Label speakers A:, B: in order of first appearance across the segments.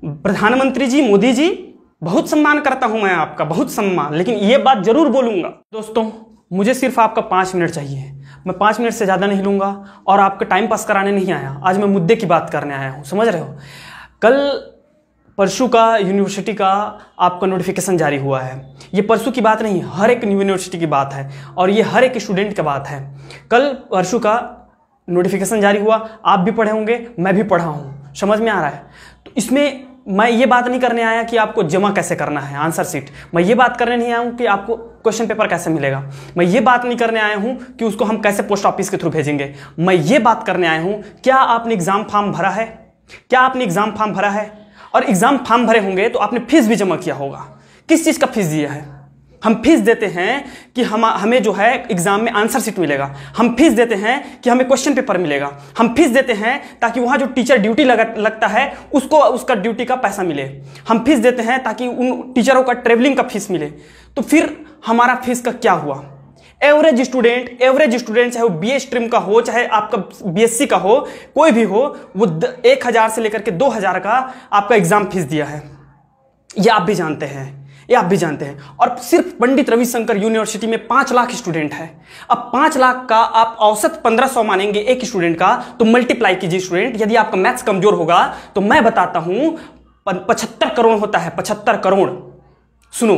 A: प्रधानमंत्री जी, मोदी जी, बहुत सम्मान करता हूं मैं आपका, बहुत सम्मान, लेकिन ये बात जरूर बोलूंगा। दोस्तों, मुझे सिर्फ आपका 5 मिनट चाहिए, मैं 5 मिनट से ज़्यादा नहीं लूंगा और आपका टाइम पास कराने नहीं आया। आज मैं मुद्दे की बात करने आया हूं, समझ रहे हो। कल परसों का यूनिवर्सिटी का आपका नोटिफिकेशन जारी हुआ है। ये परसों की बात नहीं, हर एक यूनिवर्सिटी की बात है और ये हर एक स्टूडेंट की बात है। कल परसों का नोटिफिकेशन जारी हुआ, आप भी पढ़े होंगे, मैं भी पढ़ा हूँ, समझ में आ रहा है। तो इसमें मैं ये बात नहीं करने आया कि आपको जमा कैसे करना है आंसर शीट, मैं ये बात करने नहीं आया हूँ कि आपको क्वेश्चन पेपर कैसे मिलेगा, मैं ये बात नहीं करने आया हूँ कि उसको हम कैसे पोस्ट ऑफिस के थ्रू भेजेंगे। मैं ये बात करने आया हूँ, क्या आपने एग्जाम फॉर्म भरा है, क्या आपने एग्जाम फॉर्म भरा है, और एग्जाम फॉर्म भरे होंगे तो आपने फीस भी जमा किया होगा। किस चीज़ का फीस दिया है? हम फीस देते हैं कि हमें जो है एग्जाम में आंसर शीट मिलेगा, हम फीस देते हैं कि हमें क्वेश्चन पेपर मिलेगा, हम फीस देते हैं ताकि वहाँ जो टीचर ड्यूटी लगता है उसको उसका ड्यूटी का पैसा मिले, हम फीस देते हैं ताकि उन टीचरों का ट्रेवलिंग का फीस मिले। तो फिर हमारा फीस का क्या हुआ? एवरेज स्टूडेंट चाहे वो बीए स्ट्रीम का हो, चाहे आपका बीएससी का हो, कोई भी हो, वो 1000 से लेकर के 2000 का आपका एग्जाम फीस दिया है। ये आप भी जानते हैं, ये आप भी जानते हैं। और सिर्फ पंडित रविशंकर यूनिवर्सिटी में 5 लाख स्टूडेंट है। अब 5 लाख का आप औसत 1500 मानेंगे एक स्टूडेंट का, तो मल्टीप्लाई कीजिए स्टूडेंट। यदि आपका मैथ्स कमजोर होगा तो मैं बताता हूं 75 करोड़ होता है, 75 करोड़। सुनो,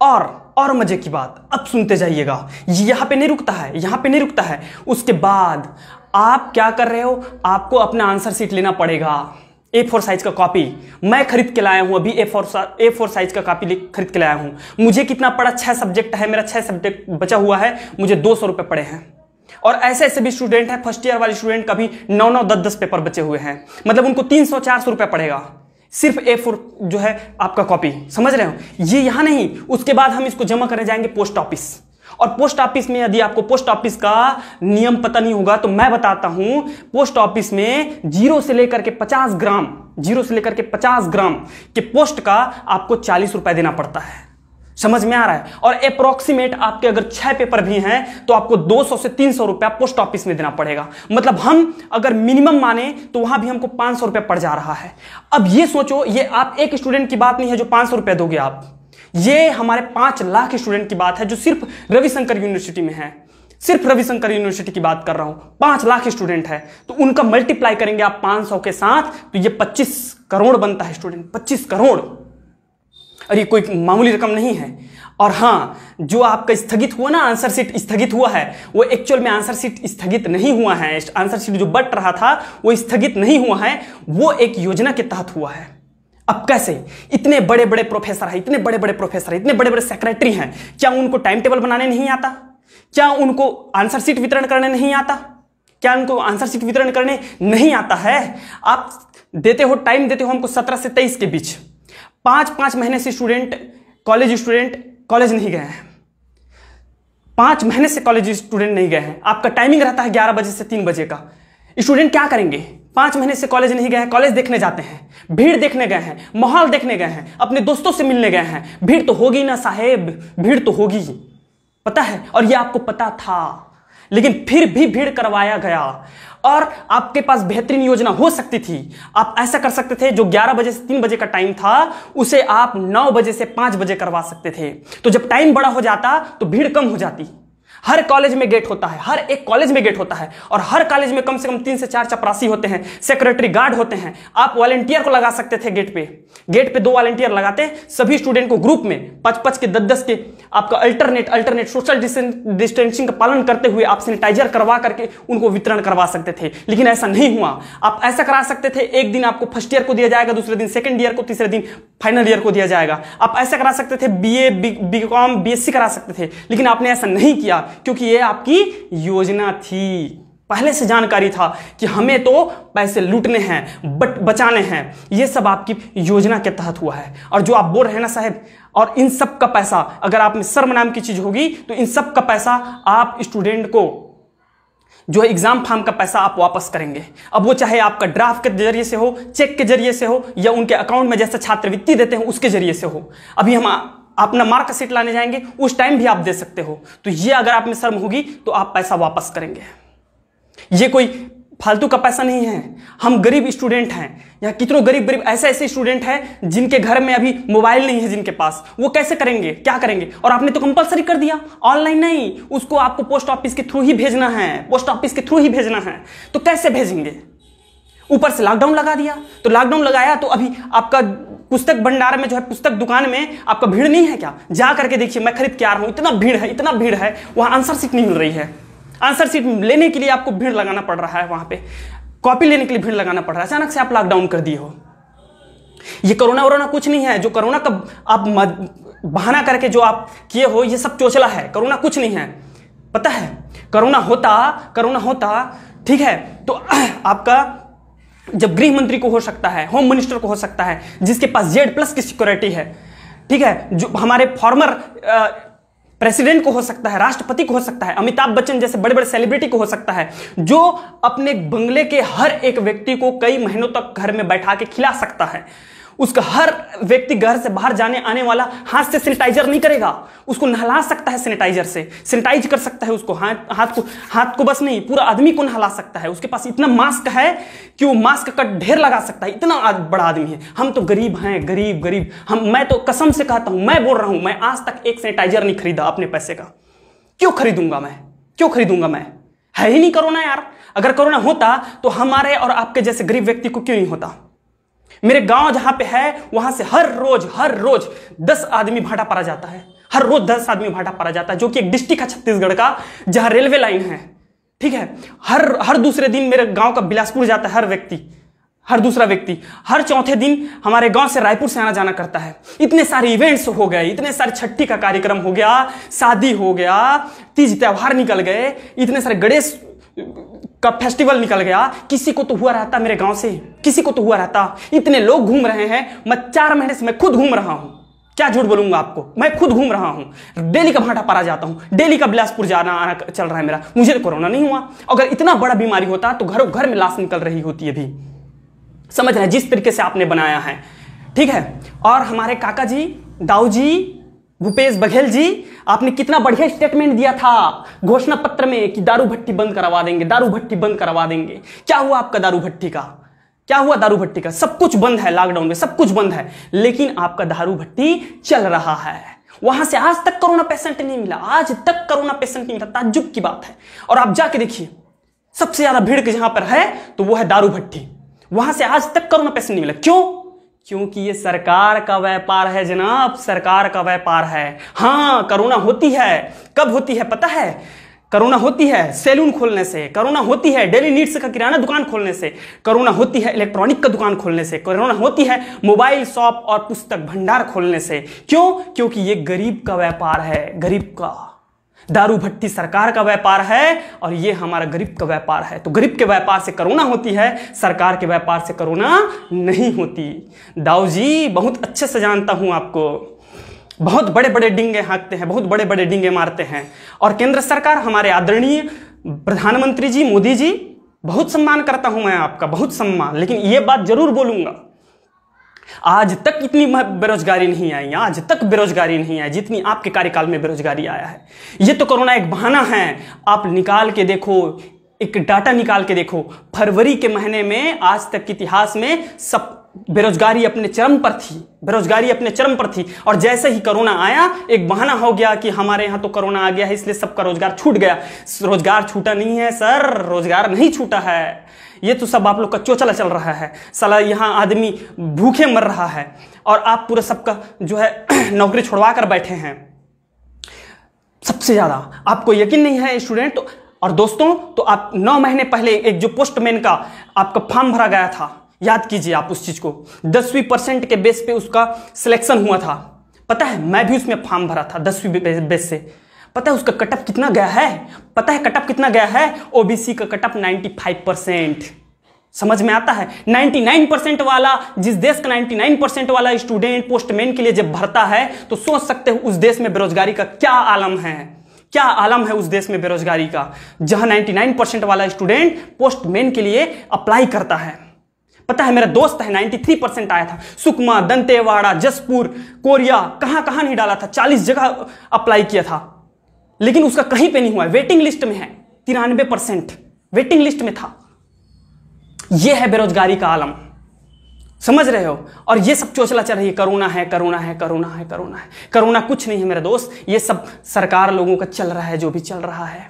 A: और मजे की बात अब सुनते जाइएगा, यहां पे नहीं रुकता है, यहां पे नहीं रुकता है। उसके बाद आप क्या कर रहे हो, आपको अपना आंसर शीट लेना पड़ेगा। A4 साइज का कॉपी मैं खरीद के लाया हूं, अभी A4 साइज का कॉपी खरीद के लाया हूं। मुझे कितना पड़ा, 6 सब्जेक्ट है, मेरा 6 सब्जेक्ट बचा हुआ है, मुझे 200 रुपए पड़े हैं। और ऐसे ऐसे भी स्टूडेंट हैं, फर्स्ट ईयर वाले स्टूडेंट का भी 9-9, 10-10 पेपर बचे हुए हैं, मतलब उनको 300-400 रुपए पड़ेगा सिर्फ A4 जो है आपका कॉपी, समझ रहे हो। ये यहां नहीं, उसके बाद हम इसको जमा करने जाएंगे पोस्ट ऑफिस। और पोस्ट ऑफिस में यदि आपको पोस्ट ऑफिस का नियम पता नहीं होगा तो मैं बताता हूं, पोस्ट ऑफिस में 0 से लेकर के 50 ग्राम के पोस्ट का आपको 40 रुपए देना पड़ता है, समझ में आ रहा है। और अप्रोक्सीमेट आपके अगर 6 पेपर भी हैं तो आपको 200 से 300 रुपया पोस्ट ऑफिस में देना पड़ेगा। मतलब हम अगर मिनिमम माने तो वहां भी हमको 500 रुपया पड़ जा रहा है। अब ये सोचो, ये आप एक स्टूडेंट की बात नहीं है जो 500 रुपया दोगे आप, ये हमारे 5 लाख स्टूडेंट की बात है जो सिर्फ रविशंकर यूनिवर्सिटी में है। सिर्फ रविशंकर यूनिवर्सिटी की बात कर रहा हूं, 5 लाख स्टूडेंट है, तो उनका मल्टीप्लाई करेंगे आप 500 के साथ तो ये 25 करोड़ बनता है स्टूडेंट, 25 करोड़। और ये कोई मामूली रकम नहीं है। और हाँ, जो आपका स्थगित हुआ ना, आंसर शीट स्थगित हुआ है, वो एक्चुअल में आंसर शीट स्थगित नहीं हुआ है। आंसर शीट जो बट रहा था वो स्थगित नहीं हुआ है, वो एक योजना के तहत हुआ है। अब कैसे? इतने बड़े बड़े प्रोफेसर हैं, इतने बड़े बड़े सेक्रेटरी हैं, क्या उनको टाइम टेबल बनाने नहीं आता? क्या उनको आंसर शीट वितरण करने नहीं आता? क्या उनको आंसर शीट वितरण करने नहीं आता है? आप देते हो, टाइम देते हो हमको 17 से 23 के बीच, 5 महीने से स्टूडेंट कॉलेज नहीं गए हैं, 5 महीने से कॉलेज स्टूडेंट नहीं गए हैं। आपका टाइमिंग रहता है 11 बजे से 3 बजे का। स्टूडेंट क्या करेंगे? 5 महीने से कॉलेज नहीं गए हैं, कॉलेज देखने जाते हैं, भीड़ देखने गए हैं, माहौल देखने गए हैं, अपने दोस्तों से मिलने गए हैं। भीड़ तो होगी ना साहेब, भीड़ तो होगी, पता है, और ये आपको पता था, लेकिन फिर भी भीड़ करवाया गया। और आपके पास बेहतरीन योजना हो सकती थी, आप ऐसा कर सकते थे, जो 11 बजे से 3 बजे का टाइम था उसे आप 9 बजे से 5 बजे करवा सकते थे। तो जब टाइम बड़ा हो जाता तो भीड़ कम हो जाती। हर कॉलेज में गेट होता है, हर एक कॉलेज में गेट होता है, और हर कॉलेज में कम से कम 3 से 4 चपरासी होते हैं, सेक्रेटरी गार्ड होते हैं। आप वॉलंटियर को लगा सकते थे गेट पे 2 वॉलंटियर लगाते, सभी स्टूडेंट को ग्रुप में 5-5 के 10-10 के आपका अल्टरनेट सोशल डिस्टेंसिंग का पालन करते हुए आप सैनिटाइजर करवा करके उनको वितरण करवा सकते थे। लेकिन ऐसा नहीं हुआ। आप ऐसा करा सकते थे, एक दिन आपको फर्स्ट ईयर को दिया जाएगा, दूसरे दिन सेकेंड ईयर को, तीसरे दिन फाइनल ईयर को दिया जाएगा। आप ऐसा करा सकते थे, बीए, बीकॉम, बीएससी करा सकते थे, लेकिन आपने ऐसा नहीं किया क्योंकि ये आपकी योजना थी। पहले से जानकारी था कि हमें तो पैसे लूटने हैं, बचाने हैं। ये सब आपकी योजना के तहत हुआ है। और जो आप बोल रहे हैं ना साहब, और इन सब का पैसा, अगर आप में शर्म नाम की चीज होगी तो इन सब का पैसा आप स्टूडेंट को, जो एग्जाम फॉर्म का पैसा आप वापस करेंगे। अब वो चाहे आपका ड्राफ्ट के जरिए से हो, चेक के जरिए से हो, या उनके अकाउंट में जैसे छात्रवृत्ति देते हैं उसके जरिए से हो। अभी हम अपना मार्क शीट लाने जाएंगे, उस टाइम भी आप दे सकते हो। तो ये अगर आप में शर्म होगी तो आप पैसा वापस करेंगे। ये कोई फालतू का पैसा नहीं है। हम गरीब स्टूडेंट हैं, यहाँ कितनों गरीब गरीब ऐसे ऐसे स्टूडेंट हैं जिनके घर में अभी मोबाइल नहीं है, जिनके पास, वो कैसे करेंगे, क्या करेंगे? और आपने तो कंपलसरी कर दिया, ऑनलाइन नहीं, उसको आपको पोस्ट ऑफिस के थ्रू ही भेजना है, पोस्ट ऑफिस के थ्रू ही भेजना है। तो कैसे भेजेंगे? ऊपर से लॉकडाउन लगा दिया। तो लॉकडाउन लगाया तो अभी आपका पुस्तक भंडार में जो है, पुस्तक दुकान में आपका भीड़ नहीं है क्या? जा करके देखिए, मैं खरीद के आ रहा हूं, इतना भीड़ है, इतना भीड़ है, वहां आंसर शीट नहीं मिल रही है। आंसर शीट लेने के लिए आपको भीड़ लगाना पड़ रहा है, वहां पे कॉपी लेने के लिए भीड़ लगाना पड़ रहा है। अचानक से आप लॉकडाउन कर दिए हो। ये कोरोना वोरोना कुछ नहीं है, जो कोरोना का आप बहाना करके जो आप किए हो, ये सब चोचला है। कोरोना कुछ नहीं है, पता है? कोरोना होता ठीक है तो आपका जब गृह मंत्री को हो सकता है, होम मिनिस्टर को हो सकता है, जिसके पास Z+ की सिक्योरिटी है, ठीक है, जो हमारे फॉर्मर प्रेसिडेंट को हो सकता है, राष्ट्रपति को हो सकता है, अमिताभ बच्चन जैसे बड़े बड़े सेलिब्रिटी को हो सकता है, जो अपने बंगले के हर एक व्यक्ति को कई महीनों तक घर में बैठा के खिला सकता है। उसका हर व्यक्ति घर से बाहर जाने आने वाला हाथ से सैनिटाइजर नहीं करेगा, उसको नहला सकता है सैनिटाइजर से, सैनिटाइज कर सकता है उसको, हाथ को बस नहीं, पूरा आदमी को नहला सकता है। उसके पास इतना मास्क है कि वो मास्क का ढेर लगा सकता है, इतना बड़ा आदमी है। हम तो गरीब हैं, गरीब। मैं तो कसम से कहता हूं, मैं बोल रहा हूं, मैं आज तक एक सैनिटाइजर नहीं खरीदा अपने पैसे का। क्यों खरीदूंगा मैं? है ही नहीं कोरोना यार। अगर कोरोना होता तो हमारे और आपके जैसे गरीब व्यक्ति को क्यों नहीं होता? मेरे गांव जहां पे है, वहां से हर रोज 10 आदमी भाटा पारा जाता है, हर रोज 10 आदमी भाटा पारा जाता है, जो कि एक डिस्ट्रिक्ट है छत्तीसगढ़ का, जहां रेलवे लाइन है, ठीक है। हर दूसरे दिन मेरे गांव का बिलासपुर जाता है हर दूसरा व्यक्ति, हर चौथे दिन हमारे गांव से रायपुर से आना जाना करता है। इतने सारे इवेंट्स हो गए, इतने सारे छठी का कार्यक्रम हो गया, शादी हो गया, तीज त्योहार निकल गए, इतने सारे गणेश का फेस्टिवल निकल गया। किसी को तो हुआ रहता मेरे गांव से, किसी को तो हुआ रहता। इतने लोग घूम रहे हैं, मैं 4 महीने से मैं खुद घूम रहा हूं, क्या झूठ बोलूंगा आपको, मैं खुद घूम रहा हूं, डेली का भाटा पारा जाता हूं, डेली का बिलासपुर जाना आना चल रहा है मेरा। मुझे तो कोरोना नहीं हुआ। अगर इतना बड़ा बीमारी होता तो घरों घर में लाश निकल रही होती है। अभी समझ रहे हैं जिस तरीके से आपने बनाया है, ठीक है। और हमारे काका जी, दाऊ जी, भूपेश बघेल जी, आपने कितना बढ़िया स्टेटमेंट दिया था घोषणा पत्र में कि दारू भट्टी बंद करवा देंगे, दारू भट्टी बंद करवा देंगे। क्या हुआ आपका दारू भट्टी का? क्या हुआ दारू भट्टी का? सब कुछ बंद है, लॉकडाउन में सब कुछ बंद है, लेकिन आपका दारू भट्टी चल रहा है। वहां से आज तक कोरोना पेशेंट नहीं मिला, आज तक कोरोना पेशेंट नहीं मिला, ताज्जुब की बात है। और आप जाके देखिए, सबसे ज्यादा भीड़ जहां पर है तो वो है दारू भट्टी, वहां से आज तक कोरोना पेशेंट नहीं मिला। क्यों? क्योंकि ये सरकार का व्यापार है जनाब, सरकार का व्यापार है। हाँ, कोरोना होती है, कब होती है पता है? कोरोना होती है सैलून खोलने से, कोरोना होती है डेली नीड्स का किराना दुकान खोलने से, कोरोना होती है इलेक्ट्रॉनिक का दुकान खोलने से, कोरोना होती है मोबाइल शॉप और पुस्तक भंडार खोलने से। क्यों? क्योंकि ये गरीब का व्यापार है, गरीब का। दारू भट्टी सरकार का व्यापार है और ये हमारा गरीब का व्यापार है। तो गरीब के व्यापार से कोरोना होती है, सरकार के व्यापार से कोरोना नहीं होती। दाऊ जी, बहुत अच्छे से जानता हूं आपको, बहुत बड़े बड़े डिंगे हाँकते हैं, बहुत बड़े बड़े डिंगे मारते हैं। और केंद्र सरकार, हमारे आदरणीय प्रधानमंत्री जी, मोदी जी, बहुत सम्मान करता हूं मैं आपका, बहुत सम्मान। लेकिन ये बात जरूर बोलूंगा, आज तक इतनी बेरोजगारी नहीं आई, आज तक बेरोजगारी नहीं आई जितनी आपके कार्यकाल में बेरोजगारी आया है। ये तो कोरोना एक बहाना है। आप निकाल के देखो, एक डाटा निकाल के देखो, फरवरी के महीने में आज तक के इतिहास में सब बेरोजगारी अपने चरम पर थी, बेरोजगारी अपने चरम पर थी। और जैसे ही कोरोना आया, एक बहाना हो गया कि हमारे यहां तो कोरोना आ गया है इसलिए सबका रोजगार छूट गया। रोजगार छूटा नहीं है सर, रोजगार नहीं छूटा है। ये तो सब आप लोग का चोचला चल रहा है। साला यहाँ आदमी भूखे मर रहा है और आप पूरा सबका जो है नौकरी छुड़वा कर बैठे हैं। सबसे ज्यादा आपको यकीन नहीं है स्टूडेंट और दोस्तों, तो आप 9 महीने पहले एक जो पोस्टमैन का आपका फॉर्म भरा गया था, याद कीजिए आप उस चीज को, 10% के बेस पे उसका सिलेक्शन हुआ था। पता है, मैं भी उसमें फॉर्म भरा था 10वीं बेस से। पता है उसका कटअप कितना गया है? पता है कटअप कितना गया है? ओबीसी का कटअप 95%। समझ में आता है? 99% वाला, जिस देश का 99% वाला स्टूडेंट पोस्टमैन के लिए जब भरता है तो सोच सकते हो उस देश में बेरोजगारी का क्या आलम है, क्या आलम है उस देश में बेरोजगारी का, जहां 99% वाला स्टूडेंट पोस्टमैन के लिए अप्लाई करता है। पता है, मेरा दोस्त है 93% आया था। सुकमा, दंतेवाड़ा, जसपुर, कोरिया, कहां कहां नहीं डाला था, 40 जगह अप्लाई किया था, लेकिन उसका कहीं पे नहीं हुआ। वेटिंग लिस्ट में है, 93% वेटिंग लिस्ट में था। ये है बेरोजगारी का आलम, समझ रहे हो। और ये सब चोचला चल रही है, कोरोना है, कोरोना है, कोरोना है, कोरोना है। कोरोना कुछ नहीं है मेरे दोस्त, ये सब सरकार लोगों का चल रहा है, जो भी चल रहा है।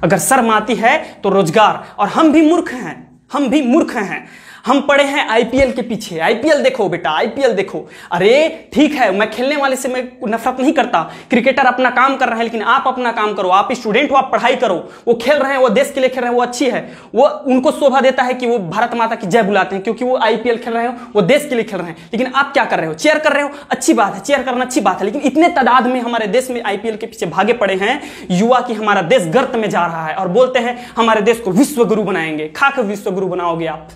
A: अगर शर्म आती है तो रोजगार, और हम भी मूर्ख हैं, हम भी मूर्ख हैं। हम पड़े हैं आईपीएल के पीछे। आईपीएल देखो बेटा, आईपीएल देखो। अरे ठीक है, मैं खेलने वाले से मैं नफरत नहीं करता, क्रिकेटर अपना काम कर रहे हैं, लेकिन आप अपना काम करो। आप स्टूडेंट हो, आप पढ़ाई करो। वो खेल रहे हैं, वो देश के लिए खेल रहे हैं, वो अच्छी है। वो उनको शोभा देता है कि वो भारत माता की जय बुलाते हैं, क्योंकि वो आईपीएल खेल रहे हो, वो देश के लिए खेल रहे हैं। लेकिन आप क्या कर रहे हो? चेयर कर रहे हो, अच्छी बात है, चेयर करना अच्छी बात है, लेकिन इतने तादाद में हमारे देश में आईपीएल के पीछे भागे पड़े हैं युवा की हमारा देश गर्त में जा रहा है, और बोलते हैं हमारे देश को विश्व गुरु बनाएंगे। खाकर विश्व गुरु बनाओगे आप।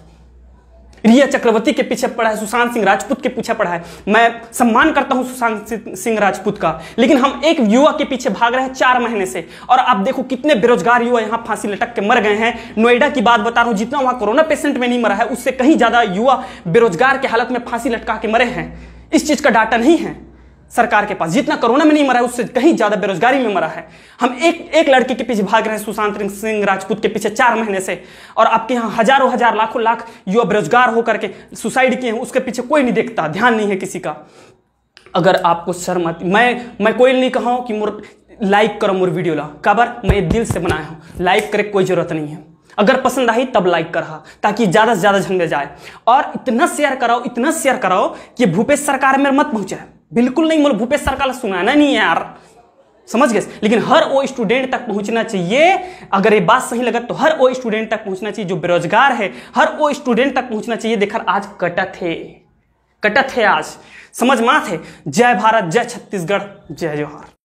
A: रिया चक्रवर्ती के पीछे पड़ा है, सुशांत सिंह राजपूत के पीछे पड़ा है। मैं सम्मान करता हूं सुशांत सिंह राजपूत का, लेकिन हम एक युवा के पीछे भाग रहे हैं 4 महीने से। और आप देखो कितने बेरोजगार युवा यहां फांसी लटक के मर गए हैं। नोएडा की बात बता रहा हूं, जितना वहां कोरोना पेशेंट में नहीं मरा है, उससे कहीं ज्यादा युवा बेरोजगार के हालत में फांसी लटका के मरे हैं। इस चीज का डाटा नहीं है सरकार के पास। जितना कोरोना में नहीं मरा है, उससे कहीं ज्यादा बेरोजगारी में मरा है। हम एक लड़के के पीछे भाग रहे हैं, सुशांत सिंह राजपूत के पीछे 4 महीने से। और आपके यहाँ हजारों हजार लाखों लाख युवा बेरोजगार होकर के सुसाइड किए हैं, उसके पीछे कोई नहीं देखता, ध्यान नहीं है किसी का। अगर आपको शर्म आती, मैं कोई नहीं कहूँ कि लाइक करो मोर वीडियो ला, काबर मैं दिल से बनाया हूँ। लाइक करे कोई जरूरत नहीं है, अगर पसंद आई तब लाइक करा, ताकि ज्यादा से ज्यादा झंडे जाए। और इतना शेयर कराओ, इतना शेयर कराओ कि भूपेश सरकार में मत पहुंचे। बिल्कुल नहीं, मतलब भूपेश सरकार सुनाना नहीं है यार, समझ गए। लेकिन हर वो स्टूडेंट तक पहुंचना चाहिए। अगर ये बात सही लगा तो हर वो स्टूडेंट तक पहुंचना चाहिए जो बेरोजगार है, हर वो स्टूडेंट तक पहुंचना चाहिए। देखकर आज कटत है आज, समझ मात है। जय भारत, जय छत्तीसगढ़, जय जोहार।